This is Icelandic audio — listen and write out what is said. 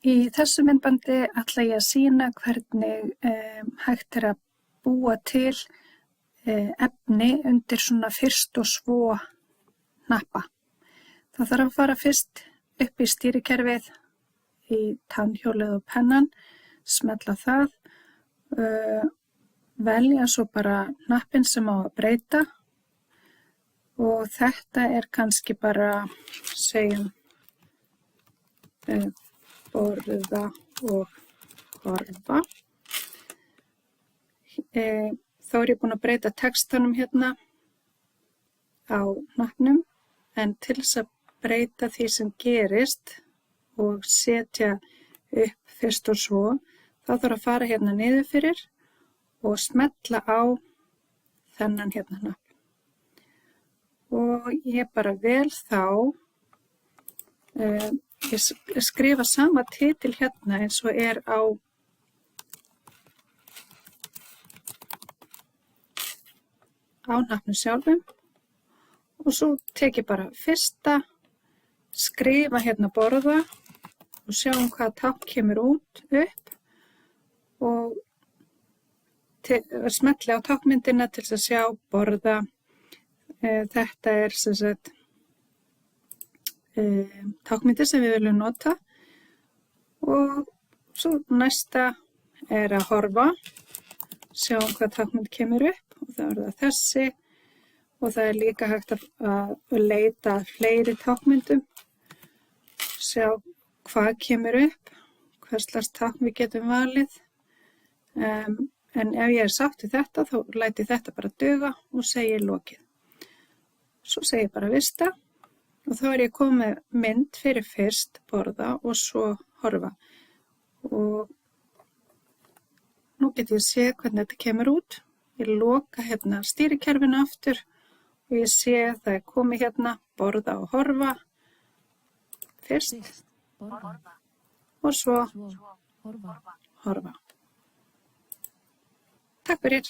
Í þessu myndbandi ætla ég að sýna hvernig hægt að búa til efni undir svona fyrst og svo hnappa. Það þarf að fara fyrst upp í stýrikerfið í tannhjólið og pennan, smella það, velja svo bara hnappinn sem á að breyta og þetta kannski bara, segjum, borða og horfa. Þá ég búin að breyta textanum hérna á hnappnum, en til þess að breyta því sem gerist og setja upp fyrst og svo, þá þarf að fara hérna niður fyrir og smella á þennan hérna hnapp. Og ég bara vel þá, ég skrifa sama titil hérna eins og á hnappnum sjálfum og svo tek ég bara fyrsta, skrifa hérna borða og sjáum hvaða tákn kemur út upp og smelli á táknmyndina til að sjá borða. Þetta sem sagt táknmyndir sem við viljum nota og svo næsta að horfa, sjáum hvað táknmynd kemur upp og það það þessi og það líka hægt að leita að fleiri táknmyndum, sjá hvað kemur upp, hverslags tákn við getum valið, en ef ég sátt við þetta þá læt ég þetta bara duga og segi lokið. Svo segi ég bara vista og þá ég komið mynd fyrir fyrst borða og svo horfa. Og nú get ég séð hvernig þetta kemur út. Ég loka hérna stýrikerfinu aftur og ég sé að það komið hérna borða og horfa fyrst og svo horfa. Takk fyrir.